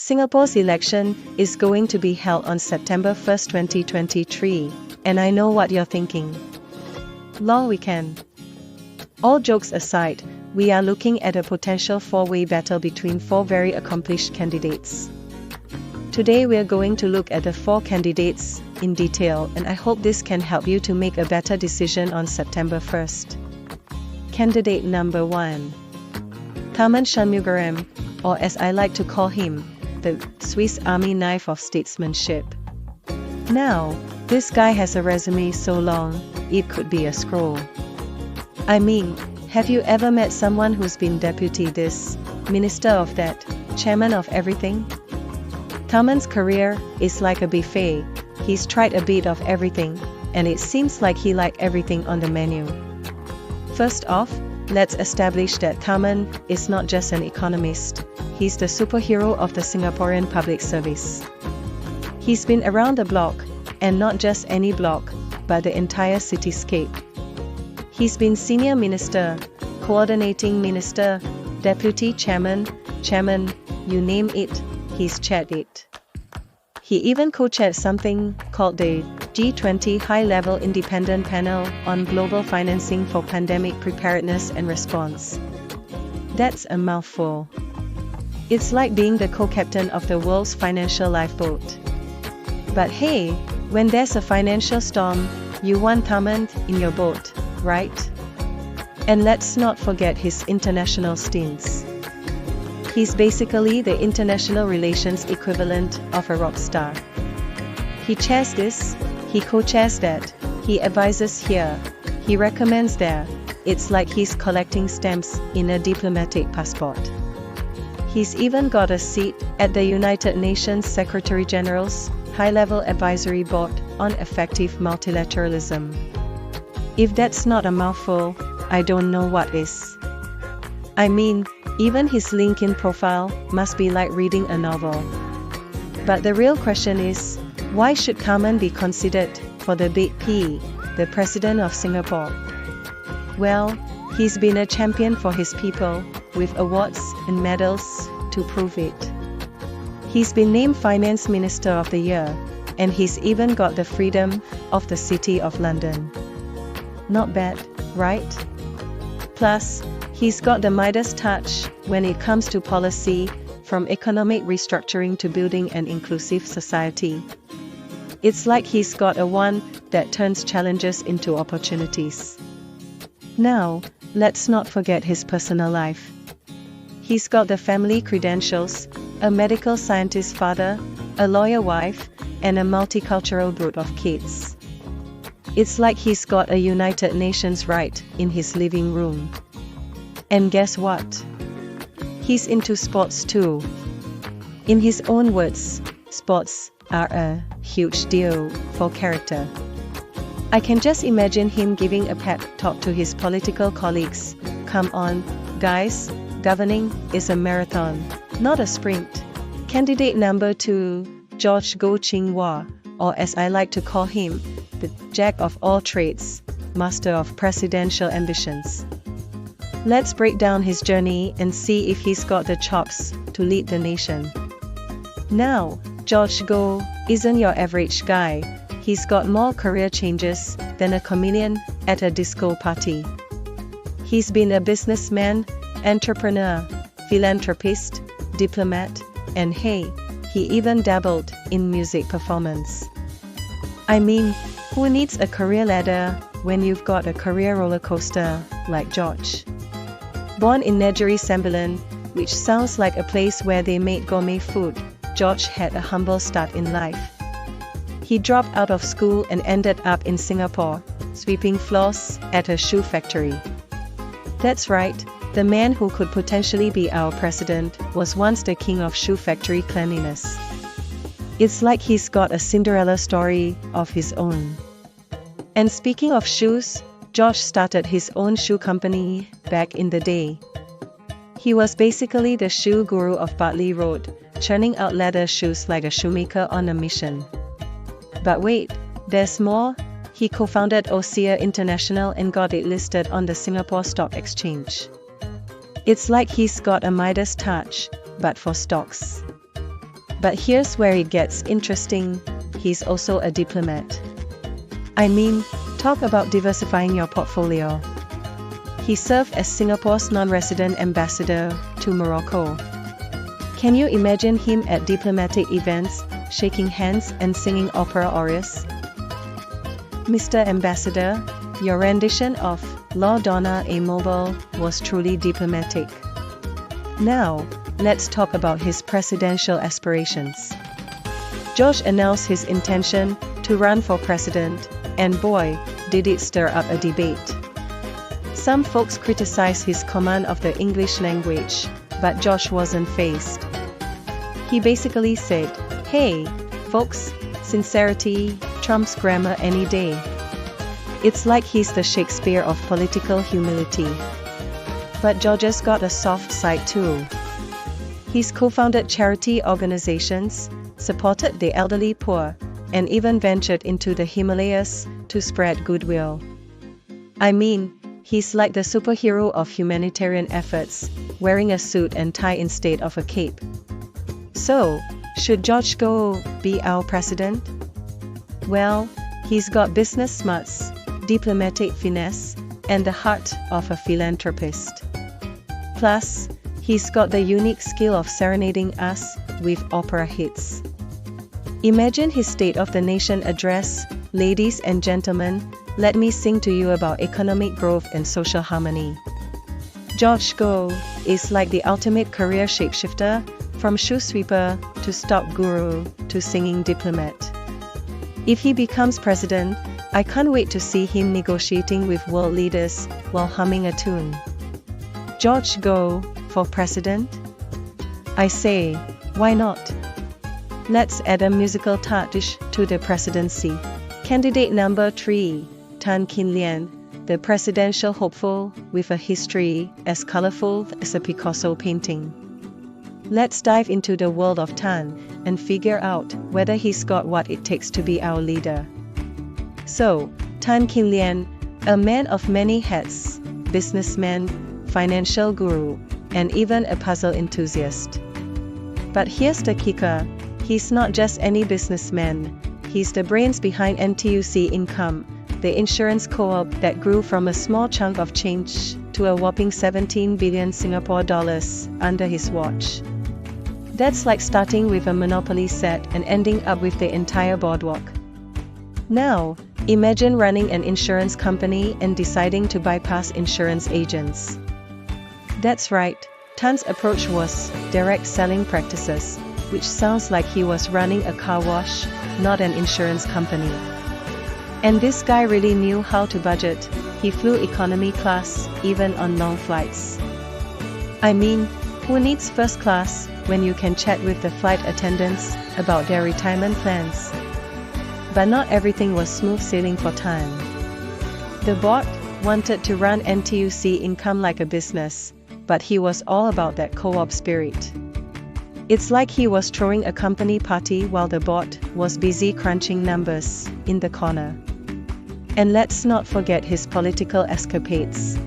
Singapore's election is going to be held on September 1st, 2023, and I know what you're thinking. Long weekend. All jokes aside, we are looking at a potential four-way battle between four very accomplished candidates. Today we're going to look at the four candidates in detail, and I hope this can help you to make a better decision on September 1st. Candidate number 1. Tharman Shanmugaratnam, or as I like to call him, the Swiss Army Knife of Statesmanship. Now, this guy has a resume so long, it could be a scroll. I mean, have you ever met someone who's been deputy this, minister of that, chairman of everything? Tharman's career is like a buffet. He's tried a bit of everything, and it seems like he liked everything on the menu. First off, let's establish that Tharman is not just an economist, he's the superhero of the Singaporean public service. He's been around the block, and not just any block, but the entire cityscape. He's been senior minister, coordinating minister, deputy chairman, you name it, he's chaired it. He even co-chaired something called the G20 High-Level Independent Panel on Global Financing for Pandemic Preparedness and Response. That's a mouthful. It's like being the co-captain of the world's financial lifeboat. But hey, when there's a financial storm, you want Tharman in your boat, right? And let's not forget his international stints. He's basically the international relations equivalent of a rock star. He chairs this, he co-chairs that, he advises here, he recommends there. It's like he's collecting stamps in a diplomatic passport. He's even got a seat at the United Nations Secretary-General's High-Level Advisory Board on Effective Multilateralism. If that's not a mouthful, I don't know what is. I mean, even his LinkedIn profile must be like reading a novel. But the real question is, why should Tharman be considered for the big P, the President of Singapore? Well, he's been a champion for his people, with awards and medals to prove it. He's been named Finance Minister of the Year, and he's even got the Freedom of the City of London. Not bad, right? Plus, he's got the Midas touch when it comes to policy, from economic restructuring to building an inclusive society. It's like he's got a wand that turns challenges into opportunities. Now, let's not forget his personal life. He's got the family credentials, a medical scientist father, a lawyer wife, and a multicultural brood of kids. It's like he's got a United Nations right in his living room. And guess what? He's into sports too. In his own words, sports are a huge deal for character. I can just imagine him giving a pep talk to his political colleagues. Come on, guys, governing is a marathon, not a sprint. Candidate number 2, George Goh Ching Hua, or as I like to call him, the Jack of all trades, master of presidential ambitions. Let's break down his journey and see if he's got the chops to lead the nation. Now, George Goh isn't your average guy. He's got more career changes than a chameleon at a disco party. He's been a businessman, entrepreneur, philanthropist, diplomat, and hey, he even dabbled in music performance. I mean, who needs a career ladder when you've got a career roller coaster like George? Born in Negeri Sembilan, which sounds like a place where they made gourmet food, George had a humble start in life. He dropped out of school and ended up in Singapore, sweeping floors at a shoe factory. That's right, the man who could potentially be our president was once the king of shoe factory cleanliness. It's like he's got a Cinderella story of his own. And speaking of shoes, George started his own shoe company back in the day. He was basically the shoe guru of Bartley Road, churning out leather shoes like a shoemaker on a mission. But wait, there's more. He co-founded OSEA International and got it listed on the Singapore Stock Exchange. It's like he's got a Midas touch, but for stocks. But here's where it gets interesting, he's also a diplomat. I mean, talk about diversifying your portfolio. He served as Singapore's non-resident ambassador to Morocco. Can you imagine him at diplomatic events, shaking hands and singing opera arias? Mr. Ambassador, your rendition of La Donna e Mobile was truly diplomatic. Now, let's talk about his presidential aspirations. George announced his intention to run for president, and boy, did it stir up a debate. Some folks criticized his command of the English language, but George wasn't fazed. He basically said, "Hey, folks, sincerity trumps grammar any day." It's like he's the Shakespeare of political humility. But George's got a soft side too. He's co-founded charity organizations, supported the elderly poor, and even ventured into the Himalayas to spread goodwill. I mean, he's like the superhero of humanitarian efforts, wearing a suit and tie instead of a cape. So, should George go be our president? Well, he's got business smarts, diplomatic finesse, and the heart of a philanthropist. Plus, he's got the unique skill of serenading us with opera hits. Imagine his State of the Nation address, "Ladies and gentlemen, let me sing to you about economic growth and social harmony." George Go is like the ultimate career shapeshifter, from shoe sweeper to stock guru to singing diplomat. If he becomes president, I can't wait to see him negotiating with world leaders while humming a tune. George Go for president? I say, why not? Let's add a musical touch to the presidency. Candidate number 3, Tan Kin Lian, the presidential hopeful with a history as colorful as a Picasso painting. Let's dive into the world of Tan and figure out whether he's got what it takes to be our leader. So, Tan Kin Lian, a man of many hats, businessman, financial guru, and even a puzzle enthusiast. But here's the kicker, he's not just any businessman, he's the brains behind NTUC Income, the insurance co-op that grew from a small chunk of change to a whopping 17 billion Singapore dollars under his watch. That's like starting with a Monopoly set and ending up with the entire boardwalk. Now, imagine running an insurance company and deciding to bypass insurance agents. That's right, Tan's approach was direct selling practices, which sounds like he was running a car wash, not an insurance company. And this guy really knew how to budget, he flew economy class, even on long flights. I mean, who needs first class when you can chat with the flight attendants about their retirement plans? But not everything was smooth sailing for Tan. The board wanted to run NTUC Income like a business, but he was all about that co-op spirit. It's like he was throwing a company party while the board was busy crunching numbers in the corner. And let's not forget his political escapades.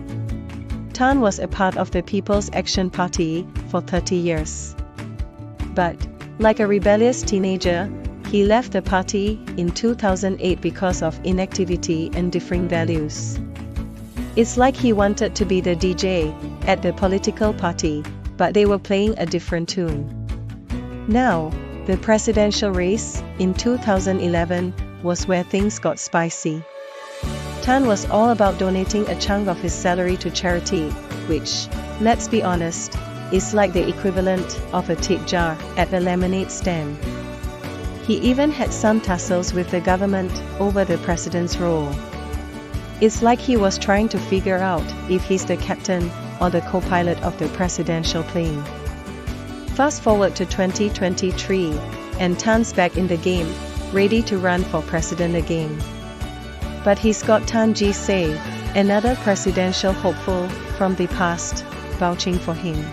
Tan was a part of the People's Action Party for 30 years. But, like a rebellious teenager, he left the party in 2008 because of inactivity and differing values. It's like he wanted to be the DJ at the political party, but they were playing a different tune. Now, the presidential race in 2011 was where things got spicy. Tan was all about donating a chunk of his salary to charity, which, let's be honest, is like the equivalent of a tip jar at a lemonade stand. He even had some tussles with the government over the president's role. It's like he was trying to figure out if he's the captain or the co-pilot of the presidential plane. Fast forward to 2023, and Tan's back in the game, ready to run for president again. But he's got Tan Ji Say, another presidential hopeful from the past, vouching for him.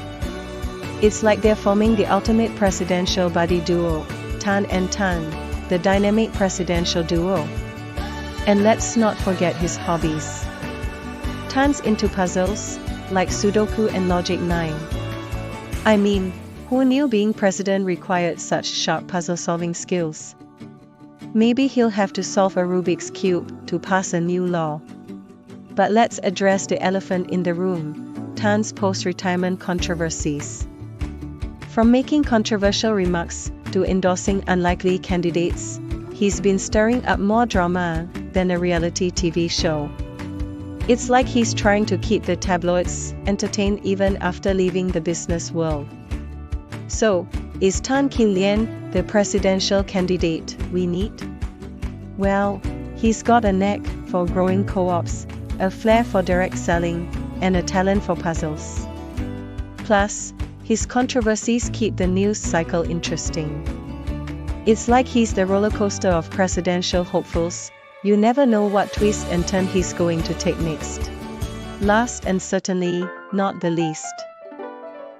It's like they're forming the ultimate presidential buddy duo, Tan and Tan, the dynamic presidential duo. And let's not forget his hobbies. Tan's into puzzles, like Sudoku and Logic 9. I mean, Who knew being president required such sharp puzzle-solving skills? Maybe he'll have to solve a Rubik's Cube to pass a new law. But let's address the elephant in the room, Tan's post-retirement controversies. From making controversial remarks to endorsing unlikely candidates, he's been stirring up more drama than a reality TV show. It's like he's trying to keep the tabloids entertained even after leaving the business world. So, is Tan Kin Lian the presidential candidate we need? Well, he's got a knack for growing co-ops, a flair for direct selling, and a talent for puzzles. Plus, his controversies keep the news cycle interesting. It's like he's the roller coaster of presidential hopefuls. You never know what twist and turn he's going to take next. Last and certainly not the least,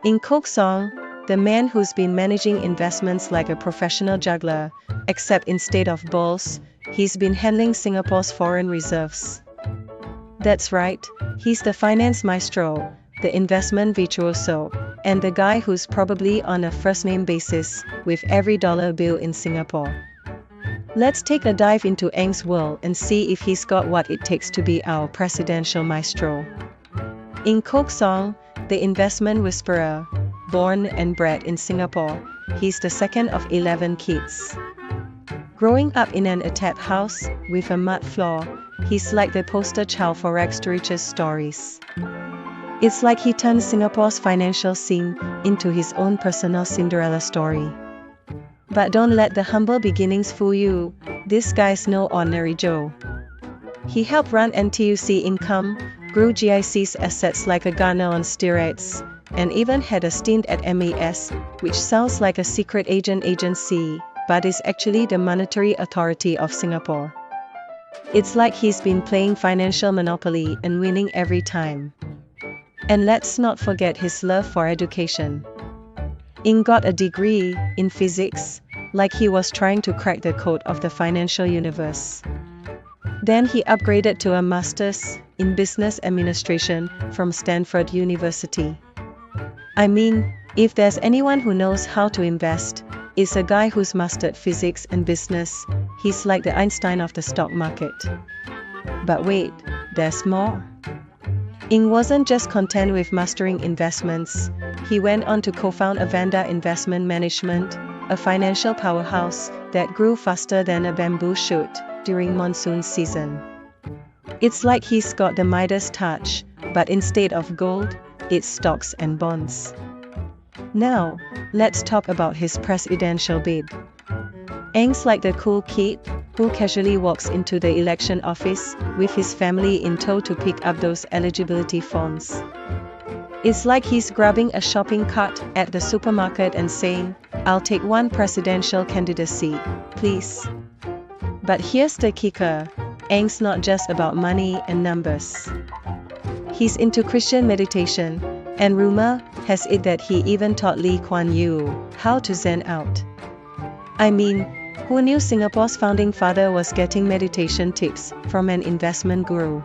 In Kok Song, the man who's been managing investments like a professional juggler, except instead of balls, he's been handling Singapore's foreign reserves. That's right, he's the finance maestro, the investment virtuoso, and the guy who's probably on a first-name basis with every dollar bill in Singapore. Let's take a dive into Eng's world and see if he's got what it takes to be our presidential maestro. In Kok Song, the investment whisperer, born and bred in Singapore, he's the second of 11 kids. Growing up in an attached house with a mud floor, he's like the poster child for rags to riches stories. It's like he turned Singapore's financial scene into his own personal Cinderella story. But don't let the humble beginnings fool you, this guy's no ordinary Joe. He helped run NTUC Income, grew GIC's assets like a gardener on steroids, and even had a stint at MAS, which sounds like a secret agent agency, but is actually the monetary authority of Singapore. It's like he's been playing financial Monopoly and winning every time. And let's not forget his love for education. Ing got a degree in physics, like he was trying to crack the code of the financial universe. Then he upgraded to a master's in business administration from Stanford University. I mean, if there's anyone who knows how to invest, it's a guy who's mastered physics and business. He's like the Einstein of the stock market. But wait, there's more. Ing wasn't just content with mastering investments. He went on to co-found Avanda Investment Management, a financial powerhouse that grew faster than a bamboo shoot during monsoon season. It's like he's got the Midas touch, but instead of gold, it's stocks and bonds. Now, let's talk about his presidential bid. Eng's like the cool kid who casually walks into the election office with his family in tow to pick up those eligibility forms. It's like he's grabbing a shopping cart at the supermarket and saying, "I'll take one presidential candidacy, please." But here's the kicker, Eng's not just about money and numbers. He's into Christian meditation, and rumor has it that he even taught Lee Kuan Yew how to zen out. I mean, who knew Singapore's founding father was getting meditation tips from an investment guru?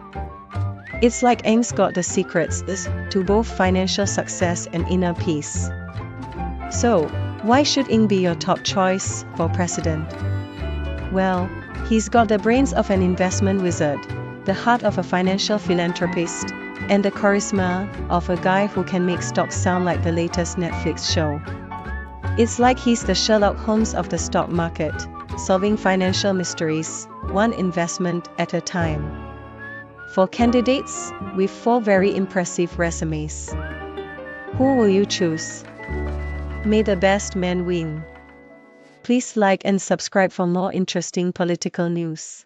It's like Eng's got the secrets to both financial success and inner peace. So, why should Eng be your top choice for president? Well, he's got the brains of an investment wizard, the heart of a financial philanthropist, and the charisma of a guy who can make stocks sound like the latest Netflix show. It's like he's the Sherlock Holmes of the stock market, solving financial mysteries, one investment at a time. For candidates with 4 very impressive resumes, who will you choose? May the best man win. Please like and subscribe for more interesting political news.